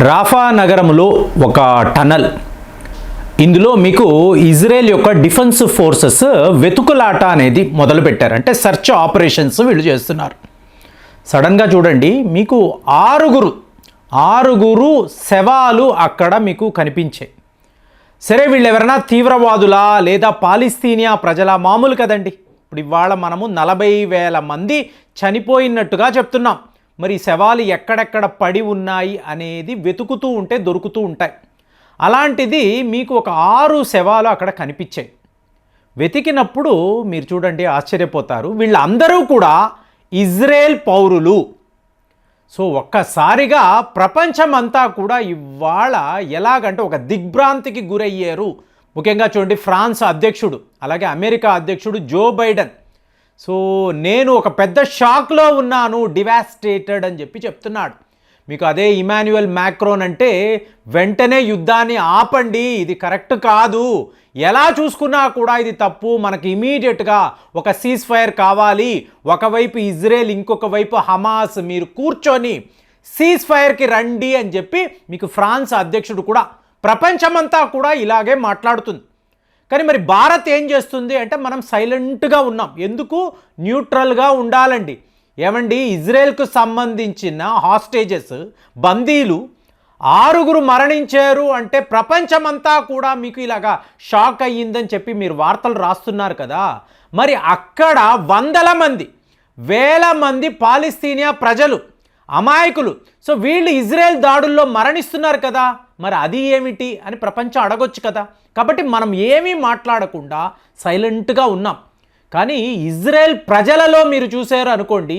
Rapha నగరంలో ఒక tunnel. ఇందులో మీకు ఇజ్రాయెల్ యొక్క డిఫెన్స్ ఫోర్సెస్ వెతుకులాట అనేది మొదలుపెట్టారు. అంటే సెర్చ్ ఆపరేషన్స్ వీళ్ళు చేస్తున్నారు. సడన్గా చూడండి, మీకు ఆరుగురు శవాలు అక్కడ మీకు కనిపించాయి. సరే, వీళ్ళు ఎవరైనా తీవ్రవాదులా లేదా పాలిస్తీనియా ప్రజల? మామూలు కదండి. ఇప్పుడు ఇవాళ మనము 40,000 మంది చనిపోయినట్టుగా చెప్తున్నాం. మరి శవాలు ఎక్కడెక్కడ పడి ఉన్నాయి అనేది వెతుకుతూ ఉంటే దొరుకుతూ ఉంటాయి. అలాంటిది మీకు ఒక 6 శవాలు అక్కడ కనిపించాయి. వెతికినప్పుడు మీరు చూడండి, ఆశ్చర్యపోతారు. వీళ్ళందరూ కూడా ఇజ్రాయెల్ పౌరులు. సో ఒక్కసారిగా ప్రపంచమంతా కూడా ఇవాళ ఎలాగంటే ఒక దిగ్భ్రాంతికి గురయ్యారు. ముఖ్యంగా చూడండి, ఫ్రాన్స్ అధ్యక్షుడు, అలాగే అమెరికా అధ్యక్షుడు జో బైడెన్. సో నేను ఒక పెద్ద షాక్లో ఉన్నాను, డివాస్టేటెడ్ అని చెప్తున్నాడు. మీకు అదే ఇమాన్యుయల్ మ్యాక్రోన్ అంటే వెంటనే యుద్ధాన్ని ఆపండి, ఇది కరెక్ట్ కాదు, ఎలా చూసుకున్నా కూడా ఇది తప్పు, మనకి ఇమీడియట్గా ఒక సీజ్ ఫైర్ కావాలి, ఒకవైపు ఇజ్రాయెల్ ఇంకొక వైపు హమాస్, మీరు కూర్చొని సీజ్ ఫైర్కి రండి అని చెప్పి మీకు ఫ్రాన్స్ అధ్యక్షుడు కూడా, ప్రపంచమంతా కూడా ఇలాగే మాట్లాడుతుంది. కానీ మరి భారత్ ఏం చేస్తుంది అంటే మనం సైలెంట్గా ఉన్నాం. ఎందుకు? న్యూట్రల్గా ఉండాలండి. ఏమండి, ఇజ్రాయెల్కు సంబంధించిన హాస్టేజెస్, బందీలు 6 మరణించారు అంటే ప్రపంచమంతా కూడా మీకు ఇలాగా షాక్ అయ్యిందని చెప్పి మీరు వార్తలు రాస్తున్నారు కదా. మరి అక్కడ వందల మంది, వేల మంది పాలిస్తీనియా ప్రజలు, అమాయకులు, సో వీళ్ళు ఇజ్రాయెల్ దాడుల్లో మరణిస్తున్నారు కదా. మరి అది ఏమిటి అని ప్రపంచం అడగొచ్చు కదా. కాబట్టి మనం ఏమీ మాట్లాడకుండా సైలెంట్గా ఉన్నాం. కానీ ఇజ్రాయెల్ ప్రజలలో మీరు చూసారు అనుకోండి,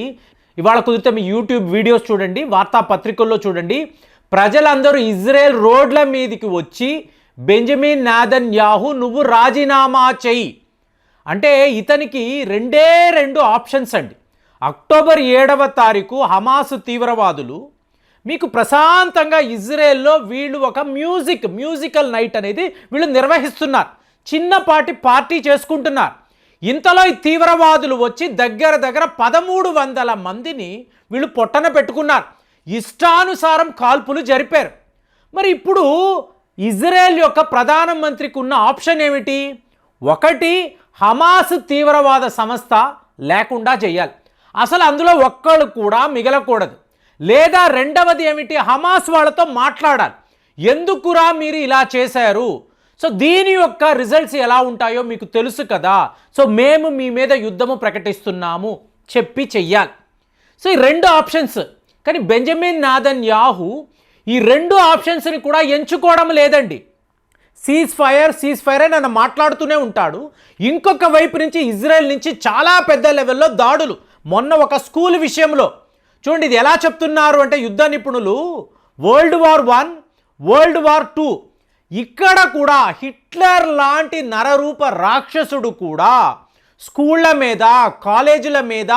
ఇవాళ కుదిరితే మీ యూట్యూబ్ వీడియోస్ చూడండి, వార్తాపత్రికల్లో చూడండి, ప్రజలందరూ ఇజ్రాయెల్ రోడ్ల మీదకి వచ్చి బెంజమిన్ నెతన్యాహు నువ్వు రాజీనామా చెయ్యి అంటే, ఇతనికి 2 ఆప్షన్స్ అండి. అక్టోబర్ 7వ తారీఖు హమాస్ తీవ్రవాదులు మీకు ప్రశాంతంగా ఇజ్రాయెల్లో వీళ్ళు ఒక మ్యూజికల్ నైట్ అనేది వీళ్ళు నిర్వహిస్తున్నారు, చిన్నపాటి పార్టీ చేసుకుంటున్నారు. ఇంతలో ఈ తీవ్రవాదులు వచ్చి దగ్గర 1300 మందిని వీళ్ళు పొట్టన పెట్టుకున్నారు, ఇష్టానుసారం కాల్పులు జరిపారు. మరి ఇప్పుడు ఇజ్రాయెల్ యొక్క ప్రధానమంత్రికి ఉన్న ఆప్షన్ ఏమిటి? ఒకటి, హమాస్ తీవ్రవాద సంస్థ లేకుండా చేయాలి, అసలు అందులో ఒక్కళ్ళు కూడా మిగలకూడదు. లేదా రెండవది ఏమిటి? హమాస్ వాళ్ళతో మాట్లాడాలి, ఎందుకురా మీరు ఇలా చేశారు, సో దీని యొక్క రిజల్ట్స్ ఎలా ఉంటాయో మీకు తెలుసు కదా, సో మేము మీ మీద యుద్ధము ప్రకటిస్తున్నాము చెప్పి చెయ్యాలి. సో ఈ 2 ఆప్షన్స్. కానీ బెంజమిన్ నెతన్యాహు ఈ 2 ఆప్షన్స్ని కూడా ఎంచుకోవడం లేదండి. సీజ్ ఫైర్ అని మాట్లాడుతూనే ఉంటాడు. ఇంకొక వైపు నుంచి ఇజ్రాయెల్ నుంచి చాలా పెద్ద లెవెల్లో దాడులు. మొన్న ఒక స్కూల్ విషయంలో చూడండి, ఇది ఎలా చెప్తున్నారు అంటే యుద్ధ నిపుణులు, World War I, World War II, ఇక్కడ కూడా హిట్లర్ లాంటి నరరూప రాక్షసుడు కూడా స్కూళ్ళ మీద, కాలేజీల మీద,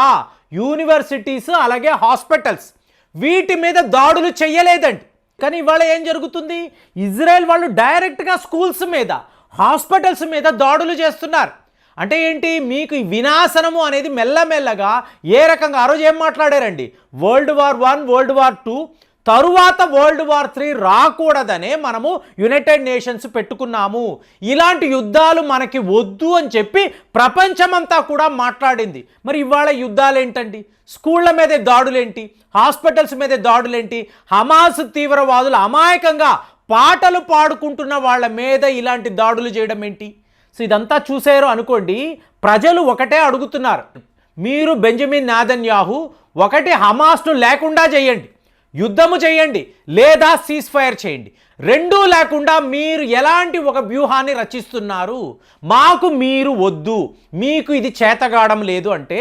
యూనివర్సిటీస్, అలాగే హాస్పిటల్స్, వీటి మీద దాడులు చేయలేదండి. కానీ ఇవాళ ఏం జరుగుతుంది? ఇజ్రాయెల్ వాళ్ళు డైరెక్ట్గా స్కూల్స్ మీద, హాస్పిటల్స్ మీద దాడులు చేస్తున్నారు. అంటే ఏంటి? మీకు ఈ వినాశనము అనేది మెల్లమెల్లగా ఏ రకంగా, ఆ రోజు ఏం మాట్లాడారండి? World War I, World War II, తరువాత World War III రాకూడదనే మనము యునైటెడ్ నేషన్స్ పెట్టుకున్నాము, ఇలాంటి యుద్ధాలు మనకి వద్దు అని చెప్పి ప్రపంచమంతా కూడా మాట్లాడింది. మరి ఇవాళ యుద్ధాలు ఏంటండి? స్కూళ్ళ మీదే దాడులేంటి? హాస్పిటల్స్ మీదే దాడులేంటి? హమాస్ తీవ్రవాదులు అమాయకంగా పాటలు పాడుకుంటున్న వాళ్ళ మీద ఇలాంటి దాడులు చేయడం ఏంటి? సో ఇదంతా చూసారు అనుకోండి, ప్రజలు ఒకటే అడుగుతున్నారు, మీరు బెంజమిన్ నెతన్యాహు ఒకటి హమాస్ను లేకుండా చేయండి, యుద్ధము చేయండి, లేదా సీజ్ ఫైర్ చేయండి. 2 లేకుండా మీరు ఎలాంటి ఒక వ్యూహాన్ని రచిస్తున్నారు? మాకు మీరు వద్దు, మీకు ఇది చేతగాడం లేదు అంటే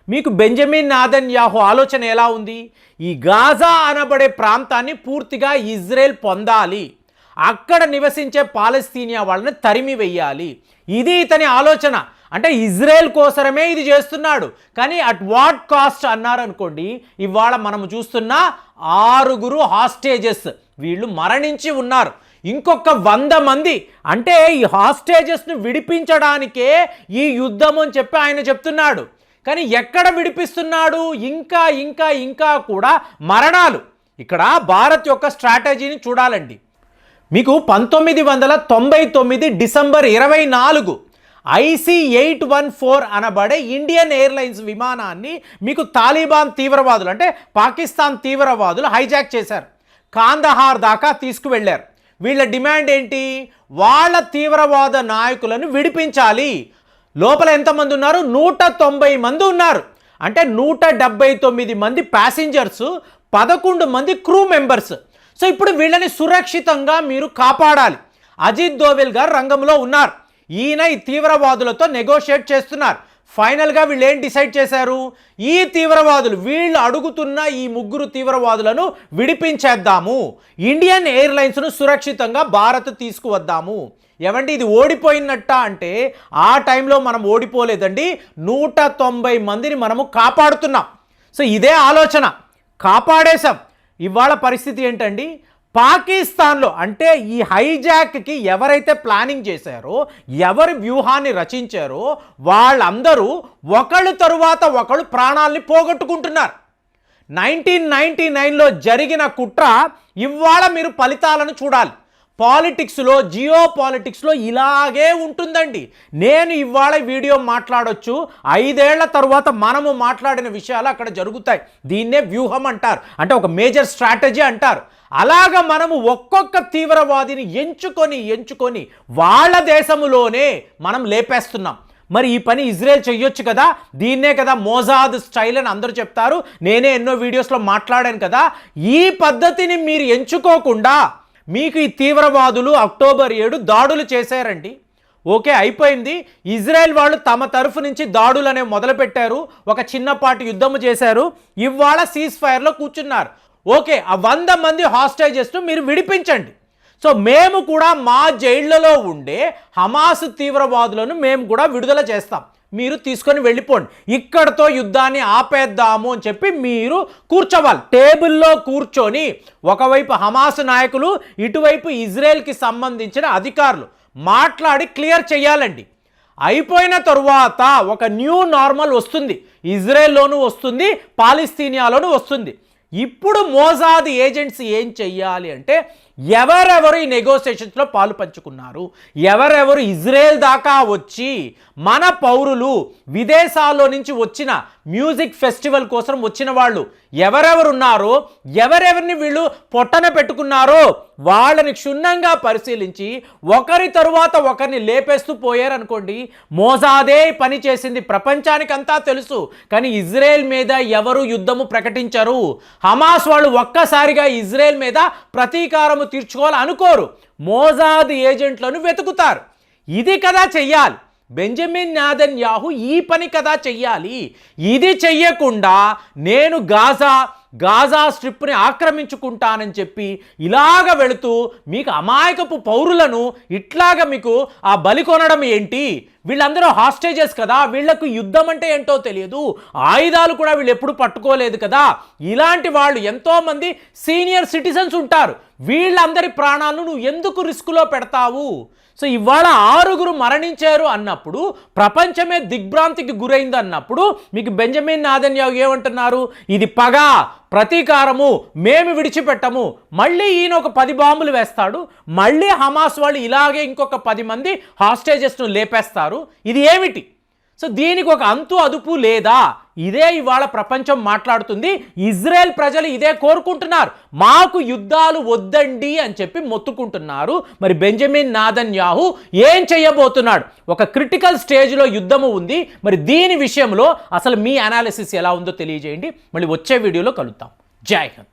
మీకు బెంజమిన్ నెతన్యాహు ఆలోచన ఎలా ఉంది? ఈ గాజా అనబడే ప్రాంతాన్ని పూర్తిగా ఇజ్రాయెల్ పొందాలి, అక్కడ నివసించే పాలస్తీనియా వాళ్ళని తరిమి వెయ్యాలి, ఇది ఇతని ఆలోచన. అంటే ఇజ్రాయెల్ కోసమే ఇది చేస్తున్నాడు. కానీ అట్ వాట్ కాస్ట్ అన్నారు అనుకోండి, ఇవాళ మనం చూస్తున్న 6 హాస్టేజెస్ వీళ్ళు మరణించి ఉన్నారు. ఇంకొక 100 మంది, అంటే ఈ హాస్టేజెస్ను విడిపించడానికే ఈ యుద్ధం అని చెప్పి ఆయన చెప్తున్నాడు. కానీ ఎక్కడ విడిపిస్తున్నాడు? ఇంకా కూడా మరణాలు. ఇక్కడ భారత్ యొక్క స్ట్రాటజీని చూడాలండి. మీకు 1999 డిసెంబర్ 24 IC-814 అనబడే ఇండియన్ ఎయిర్లైన్స్ విమానాన్ని మీకు తాలిబాన్ తీవ్రవాదులు అంటే పాకిస్తాన్ తీవ్రవాదులు హైజాక్ చేశారు. కాందహార్ దాకా తీసుకువెళ్ళారు. వీళ్ళ డిమాండ్ ఏంటి? వాళ్ళ తీవ్రవాద నాయకులను విడిపించాలి. లోపల ఎంతమంది ఉన్నారు? 190 మంది ఉన్నారు. అంటే 179 మంది ప్యాసింజర్స్, 11 మంది క్రూ మెంబర్స్. సో ఇప్పుడు వీళ్ళని సురక్షితంగా మీరు కాపాడాలి. అజిత్ దోవెల్ గారు రంగంలో ఉన్నారు. ఈయన ఈ తీవ్రవాదులతో నెగోషియేట్ చేస్తున్నారు. ఫైనల్గా వీళ్ళు ఏం డిసైడ్ చేశారు? ఈ తీవ్రవాదులు వీళ్ళు అడుగుతున్న ఈ 3 తీవ్రవాదులను విడిపించేద్దాము, ఇండియన్ ఎయిర్లైన్స్ను సురక్షితంగా భారత్ తీసుకువద్దాము. ఏమండి ఇది ఓడిపోయినట్ట అంటే ఆ టైంలో మనం ఓడిపోలేదండి, 190 మందిని మనము కాపాడుతున్నాం. సో ఇదే ఆలోచన, కాపాడేశాం. ఇవాళ పరిస్థితి ఏంటండి? పాకిస్తాన్లో అంటే ఈ హైజాక్కి ఎవరైతే ప్లానింగ్ చేశారో, ఎవరి వ్యూహాన్ని రచించారో వాళ్ళందరూ ఒకళ్ళు తరువాత ఒకళ్ళు ప్రాణాలని పోగొట్టుకుంటున్నారు. 1999లో జరిగిన కుట్ర ఇవాళ మీరు ఫలితాలను చూడాలి. పాలిటిక్స్లో, జియో పాలిటిక్స్లో ఇలాగే ఉంటుందండి. నేను ఇవాళ వీడియో మాట్లాడొచ్చు, 5 ఏళ్ల తర్వాత మనము మాట్లాడిన విషయాలు అక్కడ జరుగుతాయి. దీన్నే వ్యూహం అంటారు, అంటే ఒక మేజర్ స్ట్రాటజీ అంటారు. అలాగ మనము ఒక్కొక్క తీవ్రవాదిని ఎంచుకొని వాళ్ళ దేశములోనే మనం లేపేస్తున్నాం. మరి ఈ పని ఇజ్రాయెల్ చెయ్యొచ్చు కదా, దీన్నే కదా మోజాద్ స్టైల్ అని అందరూ చెప్తారు. నేనే ఎన్నో వీడియోస్లో మాట్లాడాను కదా. ఈ పద్ధతిని మీరు ఎంచుకోకుండా మీకు ఈ తీవ్రవాదులు అక్టోబర్ 7 దాడులు చేశారండి. ఓకే, అయిపోయింది. ఇజ్రాయెల్ వాళ్ళు తమ తరఫు నుంచి దాడులు అనేవి మొదలుపెట్టారు, ఒక చిన్నపాటి యుద్ధము చేశారు. ఇవాళ సీజ్ ఫైర్లో కూర్చున్నారు. ఓకే, ఆ 100 మంది హాస్టేజెస్ను మీరు విడిపించండి. సో మేము కూడా మా జైళ్లలో ఉండే హమాస్ తీవ్రవాదులను మేము కూడా విడుదల చేస్తాం, మీరు తీసుకొని వెళ్ళిపోండి, ఇక్కడతో యుద్ధాన్ని ఆపేద్దాము అని చెప్పి మీరు కూర్చోవాలి. టేబుల్లో కూర్చొని ఒకవైపు హమాస్ నాయకులు, ఇటువైపు ఇజ్రాయెల్కి సంబంధించిన అధికారులు మాట్లాడి క్లియర్ చేయాలండి. అయిపోయిన తరువాత ఒక న్యూ నార్మల్ వస్తుంది, ఇజ్రాయెల్లోనూ వస్తుంది, పాలస్తీనియాలోనూ వస్తుంది. ఇప్పుడు మోజాద్ ఏజెంట్స్ ఏం చెయ్యాలి అంటే ఎవరెవరు ఈ నెగోసియేషన్స్లో పాలు పంచుకున్నారు, ఎవరెవరు ఇజ్రాయెల్ దాకా వచ్చి మన పౌరులు, విదేశాల్లో నుంచి వచ్చిన మ్యూజిక్ ఫెస్టివల్ కోసం వచ్చిన వాళ్ళు ఎవరెవరు ఉన్నారో, ఎవరెవరిని వీళ్ళు పొట్టన పెట్టుకున్నారో వాళ్ళని క్షుణ్ణంగా పరిశీలించి ఒకరి తరువాత ఒకరిని లేపేస్తూ పోయారనుకోండి, మోజాదే పని చేసింది ప్రపంచానికంతా తెలుసు. కానీ ఇజ్రాయెల్ మీద ఎవరు యుద్ధము ప్రకటించరు. హమాస్ వాళ్ళు ఒక్కసారిగా ఇజ్రాయెల్ మీద ప్రతీకారము తీర్చుకోవాలి అనుకోరు, మోజాద్ ఏజెంట్లను వెతుకుతారు. ఇది కదా చెయ్యాలి. బెంజమిన్ నెతన్యాహు ఈ పని కదా చెయ్యాలి. ఇది చెయ్యకుండా నేను గాజా స్ట్రిప్ని ఆక్రమించుకుంటానని చెప్పి ఇలాగ వెళుతూ మీకు అమాయకపు పౌరులను ఇట్లాగా మీకు ఆ బలి కొనడం ఏంటి? వీళ్ళందరూ హాస్టేజెస్ కదా, వీళ్లకు యుద్ధం అంటే ఏంటో తెలియదు, ఆయుధాలు కూడా వీళ్ళు ఎప్పుడు పట్టుకోలేదు కదా. ఇలాంటి వాళ్ళు ఎంతోమంది సీనియర్ సిటిజన్స్ ఉంటారు, వీళ్ళందరి ప్రాణాలను నువ్వు ఎందుకు రిస్కులో పెడతావు? సో ఇవాళ 6 మరణించారు అన్నప్పుడు, ప్రపంచమే దిగ్భ్రాంతికి గురైంది అన్నప్పుడు మీకు బెంజమిన్ నెతన్యాహు ఏమంటున్నారు? ఇది పగ, ప్రతీకారము, మేము విడిచిపెట్టము. మళ్ళీ ఈయన ఒక 10 బాంబులు వేస్తాడు, మళ్ళీ హమాస్ వాళ్ళు ఇలాగే ఇంకొక 10 మంది హాస్టేజెస్ను లేపేస్తారు. ఇది ఏమిటి? సో దీనికి ఒక అంతు అదుపు లేదా? ఇదే ఇవాళ ప్రపంచం మాట్లాడుతుంది. ఇజ్రాయెల్ ప్రజలు ఇదే కోరుకుంటున్నారు, మాకు యుద్ధాలు వద్దండి అని చెప్పి మొత్తుకుంటున్నారు. మరి బెంజమిన్ నెతన్యాహు ఏం చేయబోతున్నాడు? ఒక క్రిటికల్ స్టేజ్లో యుద్ధము ఉంది. మరి దీని విషయంలో అసలు మీ అనాలిసిస్ ఎలా ఉందో తెలియజేయండి. మళ్ళీ వచ్చే వీడియోలో కలుద్దాం. జై హింద్.